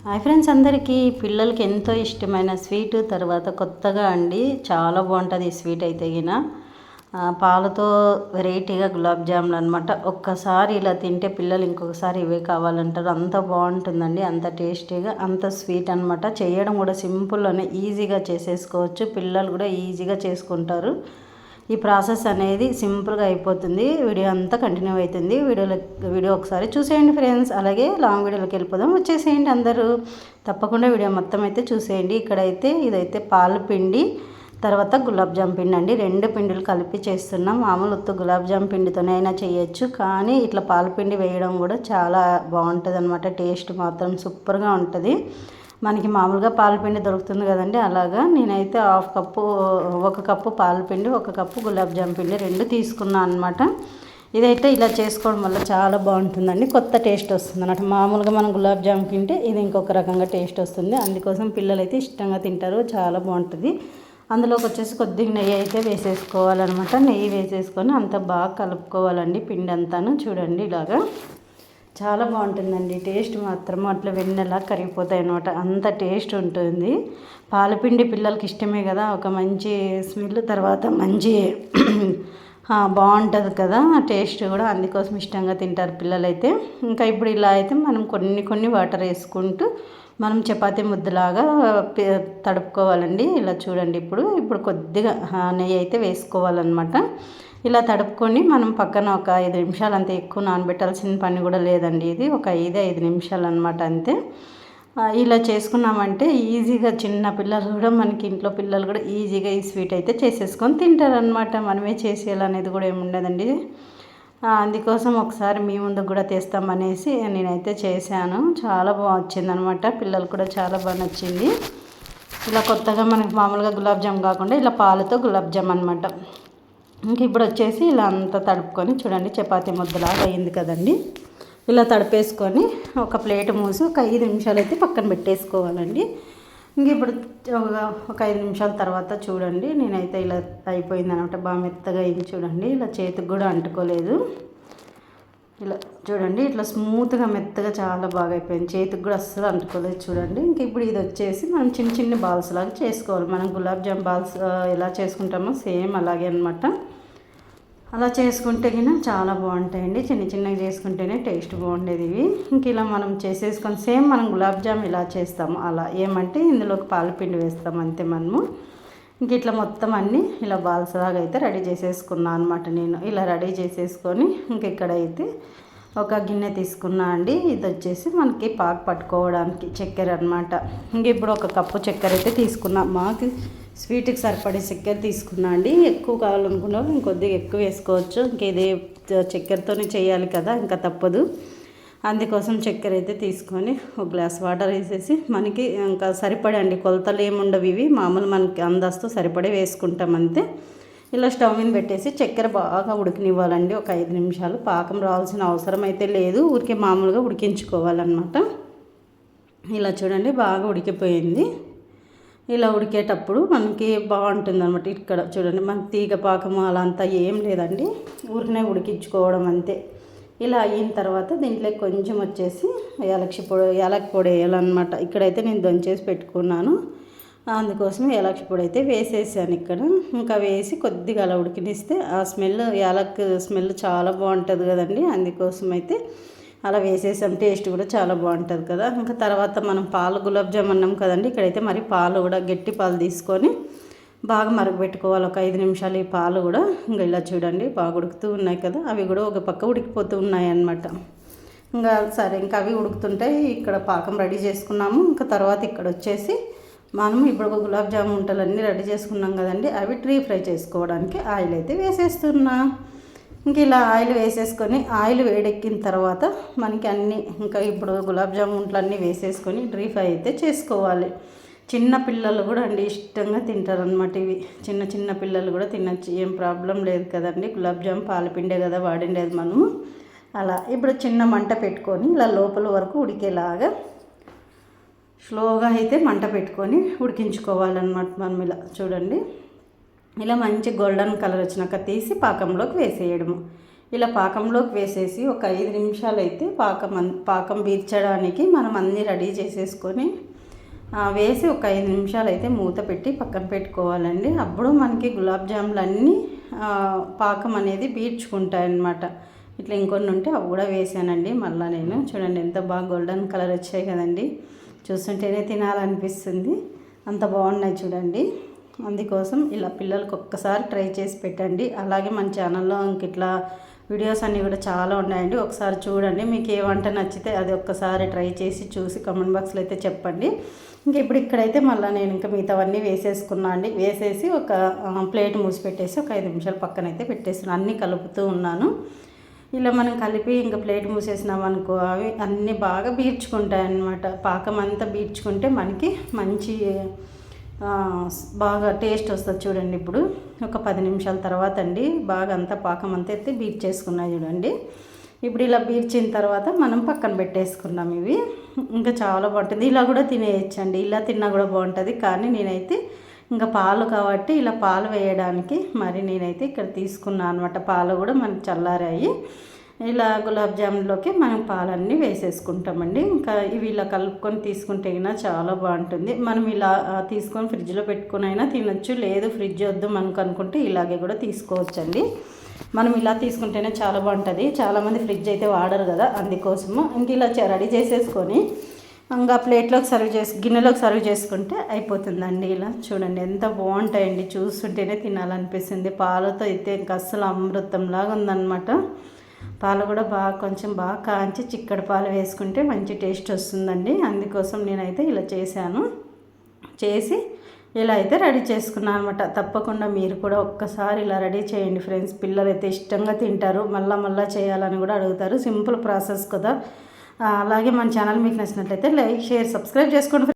Hi friends, అందరికీ పిల్లలకి ఎంతో ఇష్టమైన స్వీట్ తర్వాత కొత్తగా అండి చాలా బాగుంటుంది ఈ స్వీట్ అయితే గిన పాలతో వెరైటీగా గులాబ్ జాములు అనమాట. ఒక్కసారి ఇలా తింటే పిల్లలు ఇంకొకసారి ఇవే కావాలంటారు. అంత బాగుంటుందండి, అంత టేస్టీగా, అంత స్వీట్ అనమాట. చేయడం కూడా సింపుల్లోనే ఈజీగా చేసేసుకోవచ్చు, పిల్లలు కూడా ఈజీగా చేసుకుంటారు. ఈ ప్రాసెస్ అనేది సింపుల్గా అయిపోతుంది. వీడియో అంతా కంటిన్యూ అవుతుంది. వీడియో ఒకసారి చూసేయండి ఫ్రెండ్స్. అలాగే లాంగ్ వీడియోలోకి వెళ్ళిపోదాం, వచ్చేసేయండి అందరూ. తప్పకుండా వీడియో మొత్తం అయితే చూసేయండి. ఇక్కడైతే ఇదైతే పాల పిండి తర్వాత గులాబ్ జామ్ పిండి అండి, రెండు పిండిలు కలిపి చేస్తున్నాం. మామూలు ఉత్త గులాబ్ జామ్ పిండితోనే అయినా చేయొచ్చు, కానీ ఇట్లా పాల పిండి వేయడం కూడా చాలా బాగుంటుంది అనమాట. టేస్ట్ మాత్రం సూపర్గా ఉంటుంది. మనకి మామూలుగా పాలపిండి దొరుకుతుంది కదండి, అలాగా నేనైతే ఒక కప్పు పాలపిండి, ఒక కప్పు గులాబ్ జామ్ పిండి రెండు తీసుకున్నాను అనమాట. ఇదైతే ఇలా చేసుకోవడం వల్ల చాలా బాగుంటుందండి, కొత్త టేస్ట్ వస్తుంది అన్నమాట. మామూలుగా మనం గులాబ్ జామ్ తింటే ఇది ఇంకొక రకంగా టేస్ట్ వస్తుంది. అందుకోసం పిల్లలు అయితే ఇష్టంగా తింటారు, చాలా బాగుంటుంది. అందులోకి వచ్చేసి కొద్దిగా నెయ్యి అయితే వేసేసుకోవాలన్నమాట. నెయ్యి వేసేసుకొని అంత బాగా కలుపుకోవాలండి పిండి అంతాను. చూడండి ఇలాగా చాలా బాగుంటుందండి. టేస్ట్ మాత్రం అట్లా వెన్నెలా కరిగిపోతాయి అన్నమాట, అంత టేస్ట్ ఉంటుంది. పాలపిండి పిల్లలకి ఇష్టమే కదా, ఒక మంచి స్మెల్, తర్వాత మంచి బాగుంటుంది కదా టేస్ట్ కూడా, అందుకోసం ఇష్టంగా తింటారు పిల్లలైతే. ఇంకా ఇప్పుడు ఇలా అయితే మనం కొన్ని వాటర్ వేసుకుంటూ మనం చపాతీ ముద్దలాగా తడుపుకోవాలండి. ఇలా చూడండి, ఇప్పుడు కొద్దిగా నెయ్యి అయితే వేసుకోవాలన్నమాట. ఇలా తడుపుకొని మనం పక్కన ఒక 5 నిమిషాలు, అంతే, ఎక్కువ నానబెట్టాల్సిన పని కూడా లేదండి. ఇది ఒక 5 నిమిషాలు అనమాట, అంతే. ఇలా చేసుకున్నామంటే ఈజీగా చిన్న పిల్లలు కూడా, మనకి ఇంట్లో పిల్లలు కూడా ఈజీగా ఈ స్వీట్ అయితే చేసేసుకొని తింటారనమాట. మనమే చేసేయాలనేది కూడా ఏమి ఉండదండి. అందుకోసం ఒకసారి మీ ముందుకు కూడా తెస్తామనేసి నేనైతే చేశాను. చాలా బాగా వచ్చిందనమాట, పిల్లలు కూడా చాలా బాగా నచ్చింది. ఇలా కొత్తగా మనకి మామూలుగా గులాబ్ జామ్ కాకుండా ఇలా పాలతో గులాబ్ జామ్ అనమాట. ఇంక ఇప్పుడు వచ్చేసి ఇలా అంతా తడుపుకొని చూడండి, చపాతీ ముద్దలాగా అయింది కదండి. ఇలా తడిపేసుకొని ఒక ప్లేట్ మూసి ఒక 5 నిమిషాలు అయితే పక్కన పెట్టేసుకోవాలండి. ఇంక ఇప్పుడు ఒక 5 నిమిషాల తర్వాత చూడండి, నేనైతే ఇలా అయిపోయింది అనమాట. బాగా మెత్తగా అయింది చూడండి, ఇలా చేతికి కూడా అంటుకోలేదు. ఇలా చూడండి, ఇట్లా స్మూత్గా మెత్తగా చాలా బాగా అయిపోయింది, చేతికి కూడా అస్సలు అంటుకోలేదు చూడండి. ఇంక ఇప్పుడు ఇది వచ్చేసి మనం చిన్న బాల్స్ లాగా చేసుకోవాలి. మనం గులాబ్ జామ్ బాల్స్ ఎలా చేసుకుంటామో సేమ్ అలాగే అనమాట. అలా చేసుకుంటే గిన చాలా బాగుంటాయండి. చిన్నగా చేసుకుంటేనే టేస్ట్ బాగుండేది ఇవి. ఇంక ఇలా మనం చేసేసుకొని సేమ్ మనం గులాబ్ జామ్ ఇలా చేస్తాము అలా, ఏమంటే ఇందులోకి పాలపిండి వేస్తాం అంతే మనము. ఇంక ఇట్లా మొత్తం అన్నీ ఇలా బాల్స్ లాగా అయితే రెడీ చేసేసుకున్నాను అనమాట. నేను ఇలా రెడీ చేసేసుకొని ఇంక ఇక్కడైతే ఒక గిన్నె తీసుకున్నా అండి. ఇది వచ్చేసి మనకి పాకు పట్టుకోవడానికి చక్కెర అనమాట. ఇంక ఇప్పుడు ఒక కప్పు చక్కెర అయితే తీసుకున్నా. మాకు స్వీట్కి సరిపడే చక్కెర తీసుకున్నా అండి. ఎక్కువ కావాలనుకున్నా ఇంకొద్దిగా ఎక్కువ వేసుకోవచ్చు. ఇంక ఇది చక్కెరతోనే చేయాలి కదా, ఇంకా తప్పదు. అందుకోసం చక్కెర అయితే తీసుకొని ఒక గ్లాస్ వాటర్ వేసేసి, మనకి ఇంకా సరిపడే అండి, కొలతలు ఏముండవు ఇవి, మామూలు మనకి అందాజుతో సరిపడే వేసుకుంటాం అంతే. ఇలా స్టవ్ మీద పెట్టేసి చక్కెర బాగా ఉడికినివ్వాలండి ఒక 5 నిమిషాలు. పాకం రావాల్సిన అవసరం అయితే లేదు, ఊరికే మామూలుగా ఉడికించుకోవాలన్నమాట. ఇలా చూడండి, బాగా ఉడికిపోయింది. ఇలా ఉడికేటప్పుడు మనకి బాగుంటుంది అనమాట. ఇక్కడ చూడండి, మనకి తీగ పాకము అలా అంతా ఏం లేదండి, ఊరికనే ఉడికించుకోవడం అంతే. ఇలా అయిన తర్వాత దీంట్లో కొంచెం వచ్చేసి యాలక్కి పొడి వేయాలన్నమాట. ఇక్కడైతే నేను దంచేసి పెట్టుకున్నాను, అందుకోసం యాలక్కి పొడి అయితే వేసేసాను ఇక్కడ. ఇంకా వేసి కొద్దిగా అలా ఉడికినిస్తే ఆ స్మెల్, యాలక్ స్మెల్ చాలా బాగుంటుంది కదండి, అందుకోసం అయితే అలా వేసేసాం. టేస్ట్ కూడా చాలా బాగుంటుంది కదా. ఇంకా తర్వాత మనం పాలు గులాబ్ జామ్ అన్నాం కదండి, ఇక్కడైతే మరి పాలు కూడా గట్టి పాలు తీసుకొని బాగా మరగబెట్టుకోవాలి ఒక 5 నిమిషాలు. ఈ పాలు కూడా ఇంకా ఇలా చూడండి బాగా ఉడుకుతూ ఉన్నాయి కదా, అవి కూడా ఒక పక్క ఉడికిపోతూ ఉన్నాయి అన్నమాట. ఇంకా సరే, ఇంకా అవి ఉడుకుతుంటాయి. ఇక్కడ పాకం రెడీ చేసుకున్నాము. ఇంకా తర్వాత ఇక్కడ వచ్చేసి మనం ఇప్పుడు ఒక గులాబ్ జామ్ ఉంటలన్నీ రెడీ చేసుకున్నాం కదండి, అవి డీప్ ఫ్రై చేసుకోవడానికి ఆయిల్ అయితే వేసేస్తున్నా. ఇంక ఇలా ఆయిల్ వేసేసుకొని, ఆయిల్ వేడెక్కిన తర్వాత మనకి అన్నీ, ఇంకా ఇప్పుడు గులాబ్ జామ్ ఉంట్లన్నీ వేసేసుకొని డీప్ ఫ్రై అయితే చేసుకోవాలి. చిన్న పిల్లలు కూడా అండి ఇష్టంగా తింటారనమాట ఇవి. చిన్న పిల్లలు కూడా తినచ్చు, ఏం ప్రాబ్లం లేదు కదండి. గులాబ్ జామ్ పాలపిండే కదా వాడిండేది మనము. అలా ఇప్పుడు చిన్న మంట పెట్టుకొని ఇలా లోపల వరకు ఉడికేలాగా స్లోగా అయితే మంట పెట్టుకొని ఉడికించుకోవాలన్నమాట మనం. ఇలా చూడండి, ఇలా మంచి గోల్డెన్ కలర్ వచ్చినాక తీసి పాకంలోకి వేసేయడము. ఇలా పాకంలోకి వేసేసి ఒక 5 నిమిషాలు అయితే పాకం బీర్చడానికి మనం అన్నీ రెడీ చేసేసుకొని వేసి ఒక 5 నిమిషాలు అయితే మూత పెట్టి పక్కన పెట్టుకోవాలండి. అప్పుడు మనకి గులాబ్ జాములు అన్నీ పాకం అనేది బీర్చుకుంటాయి అన్నమాట. ఇట్లా ఇంకొన్ని ఉంటే అవి కూడా వేసానండి. మళ్ళీ నేను చూడండి ఎంత బాగా గోల్డెన్ కలర్ వచ్చాయి కదండి, చూస్తుంటేనే తినాలనిపిస్తుంది, అంత బాగున్నాయి చూడండి. అందుకోసం ఇలా పిల్లలకి ఒక్కసారి ట్రై చేసి పెట్టండి. అలాగే మన ఛానల్లో ఇంక ఇట్లా వీడియోస్ అన్నీ కూడా చాలా ఉన్నాయండి, ఒకసారి చూడండి. మీకు ఏ వంట నచ్చితే అది ఒక్కసారి ట్రై చేసి చూసి కామెంట్ బాక్స్లో అయితే చెప్పండి. ఇంకా ఇప్పుడు ఇక్కడైతే మళ్ళీ నేను ఇంకా మిగతావన్నీ వేసేసుకున్నా అండి. వేసేసి ఒక ప్లేట్ మూసి పెట్టేసి ఒక 5 నిమిషాలు పక్కనైతే పెట్టేస్తున్నాను. అన్నీ కలుపుతూ ఉన్నాను. ఇలా మనం కలిపి ఇంకా ప్లేట్ మూసేసినాం అనుకో అవి అన్నీ బాగా బీర్చుకుంటాయి అన్నమాట. పాకం అంతా బీర్చుకుంటే మనకి మంచి బాగా టేస్ట్ వస్తుంది చూడండి. ఇప్పుడు ఒక 10 నిమిషాల తర్వాత అండి బాగా అంతా పాకం అంతా ఎత్తి బీర్చేసుకున్నాయి చూడండి. ఇప్పుడు ఇలా బీర్చిన తర్వాత మనం పక్కన పెట్టేసుకున్నాం. ఇవి ఇంకా చాలా బాగుంటుంది. ఇలా కూడా తినేయచ్చండి, ఇలా తిన్నా కూడా బాగుంటుంది. కానీ నేనైతే ఇంకా పాలు కాబట్టి ఇలా పాలు వేయడానికి మరి నేనైతే ఇక్కడ తీసుకున్నాను అనమాట. పాలు కూడా మనకు చల్లారాయి. ఇలా గులాబ్ జామున్లోకి మనం పాలన్నీ వేసేసుకుంటామండి. ఇంకా ఇవి ఇలా కలుపుకొని తీసుకుంటే అయినా చాలా బాగుంటుంది. మనం ఇలా తీసుకొని ఫ్రిడ్జ్లో పెట్టుకొని అయినా తినచ్చు, లేదు ఫ్రిడ్జ్ వద్దు మనకు అనుకుంటే ఇలాగే కూడా తీసుకోవచ్చండి. మనం ఇలా తీసుకుంటేనే చాలా బాగుంటుంది. చాలామంది ఫ్రిడ్జ్ అయితే వాడరు కదా, అందుకోసము ఇంక ఇలా రెడీ చేసేసుకొని ఇంకా ప్లేట్లోకి గిన్నెలోకి సర్వ్ చేసుకుంటే అయిపోతుందండి. ఇలా చూడండి ఎంత బాగుంటాయండి, చూస్తుంటేనే తినాలనిపిస్తుంది. పాలతో అయితే ఇంకా అస్సలు అమృతంలాగా ఉందన్నమాట. పాలు కూడా కొంచెం బాగా కాంచి చిక్కడి పాలు వేసుకుంటే మంచి టేస్ట్ వస్తుందండి. అందుకోసం నేనైతే ఇలా చేసి ఇలా అయితే రెడీ చేసుకున్నాను అనమాట. తప్పకుండా మీరు కూడా ఒక్కసారి ఇలా రెడీ చేయండి ఫ్రెండ్స్. పిల్లలు అయితే ఇష్టంగా తింటారు, మళ్ళా చేయాలని కూడా అడుగుతారు. సింపుల్ ప్రాసెస్ కదా. అలాగే మన ఛానల్ మీకు నచ్చినట్లయితే లైక్, షేర్, సబ్స్క్రైబ్ చేసుకోండి.